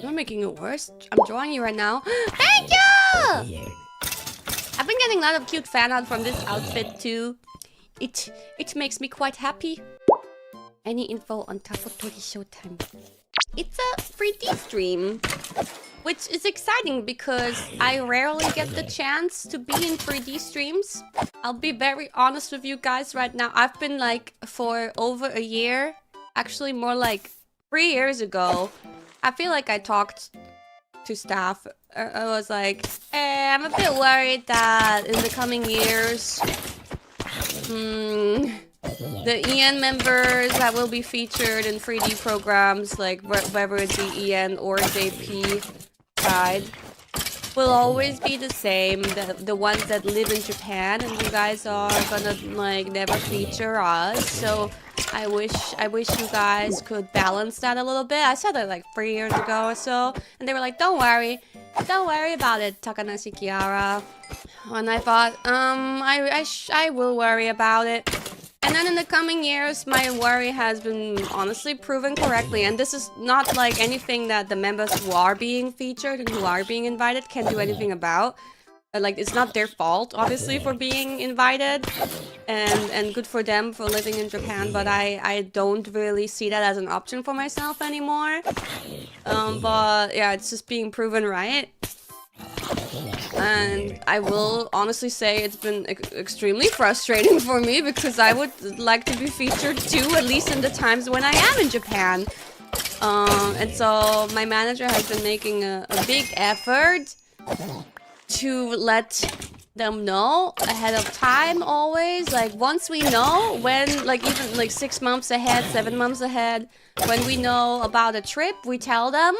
I'm making it worse. I'm drawing you right now. Thank you! I've been getting a lot of cute fan art from this outfit too. It makes me quite happy. Any info on Takotori Showtime? It's a 3D stream, which is exciting because I rarely get the chance to be in 3D streams. I'll be very honest with you guys right now. I've been like for over a year, actually more like 3 years ago. I feel like I talked to staff. I was like, hey, I'm a bit worried that in the coming years, the EN members that will be featured in 3D programs, like whether it be EN or JP side, will always be the same. The ones that live in Japan, and you guys are gonna like never feature us. So I wish you guys could balance that a little bit. I said that like 3 years ago or so, and they were like, don't worry about it, Takanashi Kiara. And I thought, I will worry about it. And then in the coming years, my worry has been honestly proven correctly. And this is not like anything that the members who are being featured and who are being invited can do anything about. Like, it's not their fault, obviously, for being invited. And good for them for living in Japan. But I don't really see that as an option for myself anymore. But yeah, it's just being proven right. And I will honestly say it's been extremely frustrating for me because I would like to be featured too, at least in the times when I am in Japan. And so my manager has been making a big effort to let them know ahead of time always. Like once we know when, like even like 6 months ahead, 7 months ahead, when we know about a trip, we tell them,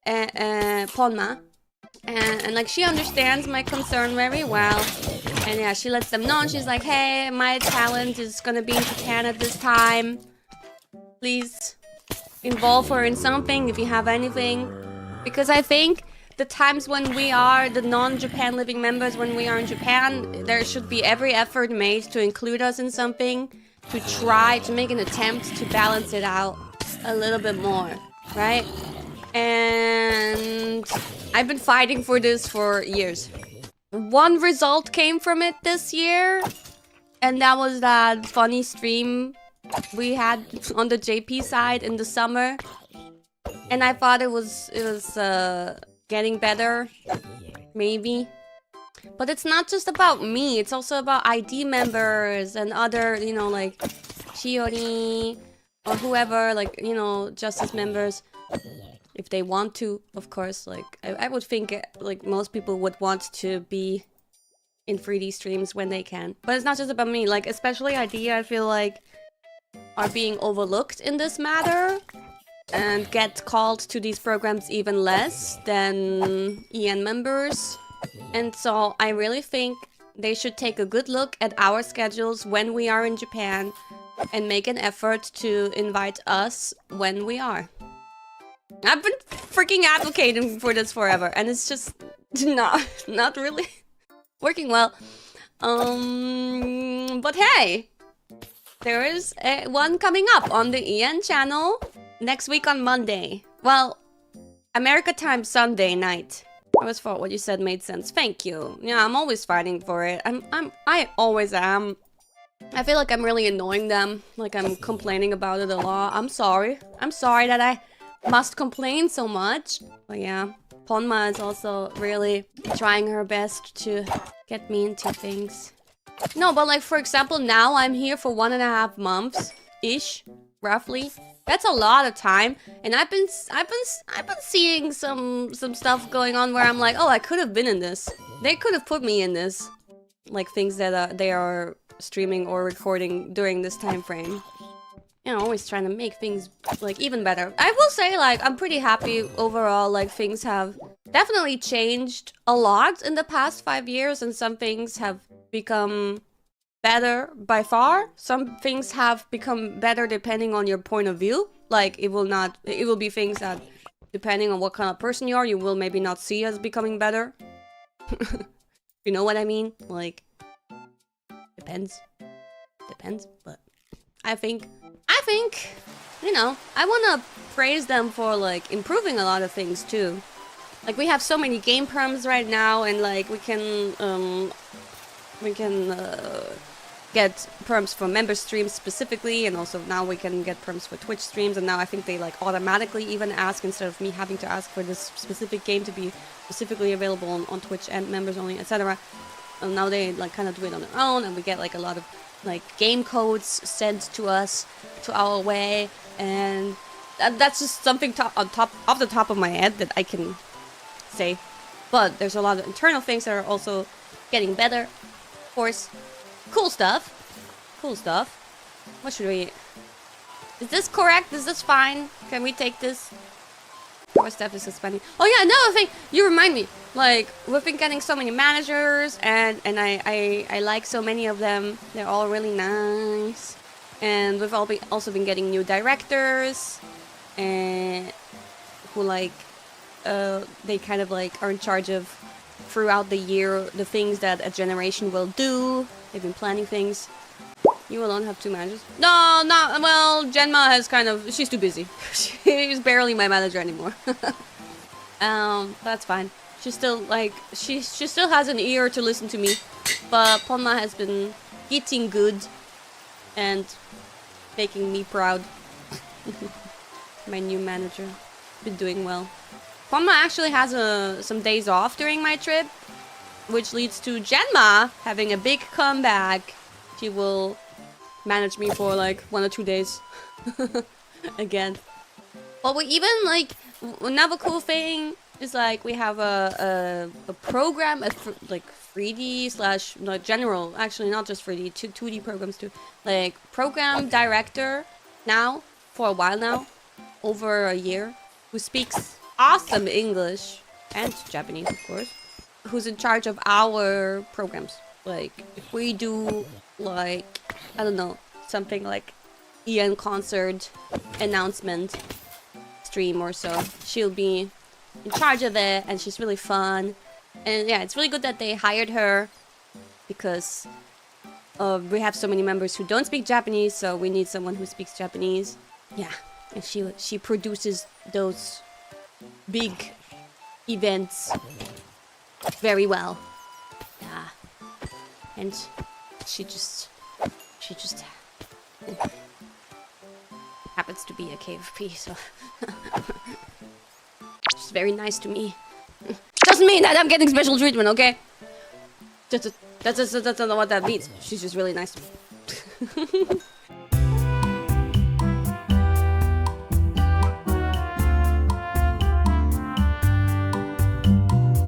Ponma. And like she understands my concern very well, and yeah, she lets them know, and she's like, hey, my talent is gonna be in Japan at this time, please involve her in something if you have anything, because I think the times when we are the non-Japan living members, when we are in Japan, there should be every effort made to include us in something, to try to make an attempt to balance it out a little bit more, right? And I've been fighting for this for years. One result came from it this year, and that was that funny stream we had on the JP side in the summer. And I thought it was getting better, maybe. But it's not just about me, it's also about ID members and other, you know, like Shiori or whoever, like, you know, Justice members. If they want to, of course, like, I would think, like, most people would want to be in 3D streams when they can. But it's not just about me, like, especially ID, I feel like, are being overlooked in this matter. And get called to these programs even less than EN members. And so I really think they should take a good look at our schedules when we are in Japan. And make an effort to invite us when we are. I've been freaking advocating for this forever, and it's just not really working well. But hey, there is one coming up on the EN channel next week on Monday. Well, America time Sunday night. I always thought what you said made sense. Thank you. Yeah, I'm always fighting for it. I always am. I feel like I'm really annoying them. Like I'm complaining about it a lot. I'm sorry. I'm sorry that I must complain so much. But yeah, Ponma is also really trying her best to get me into things. No, but like for example, now I'm here for 1.5 months ish, roughly. That's a lot of time, and I've been seeing some stuff going on where I'm like, oh, I could have been in this. They could have put me in this, like things that they are streaming or recording during this time frame. You know, always trying to make things, like, even better. I will say, like, I'm pretty happy overall. Like, things have definitely changed a lot in the past 5 years, and some things have become better by far. Some things have become better depending on your point of view. Like, it will be things that, depending on what kind of person you are, you will maybe not see as becoming better. You know what I mean? Like, depends, but I think think, you know, I wanna praise them for like improving a lot of things too. Like we have so many game perms right now, and like we can get perms for member streams specifically, and also now we can get perms for Twitch streams, and now I think they like automatically even ask instead of me having to ask for this specific game to be specifically available on Twitch and members only, etc. And now they like kind of do it on their own, and we get like a lot of like game codes sent to us, to our way, and that's just something off the top of my head that I can say. But there's a lot of internal things that are also getting better, of course. Cool stuff. Cool stuff. What should we... Is this correct? Is this fine? Can we take this? Our staff is suspending. Oh yeah, another thing! You remind me. Like, we've been getting so many managers, and I like so many of them. They're all really nice. And we've also been getting new directors, and who like, they kind of like are in charge of, throughout the year, the things that a generation will do. They've been planning things. You alone have 2 managers? No, not well. Genma has kind of... She's too busy. She's barely my manager anymore. That's fine. She's still like... She still has an ear to listen to me. But Ponna has been eating good and making me proud. My new manager. Been doing well. Ponna actually has some days off during my trip, which leads to Genma having a big comeback. She will manage me for like 1 or 2 days again. But we even like another cool thing is like we have a program, like 3D slash like general, actually not just 3D, 2D programs too. Like program director now for a while now, over a year, who speaks awesome English and Japanese, of course. Who's in charge of our programs. Like, if we do, like, I don't know, something like EN concert announcement stream or so, she'll be in charge of it, and she's really fun. And yeah, it's really good that they hired her, because we have so many members who don't speak Japanese, so we need someone who speaks Japanese. Yeah, and she produces those big events very well. Yeah. And she just happens to be a KFP, so she's very nice to me. Doesn't mean that I'm getting special treatment, okay? That's not what that means. She's just really nice to me.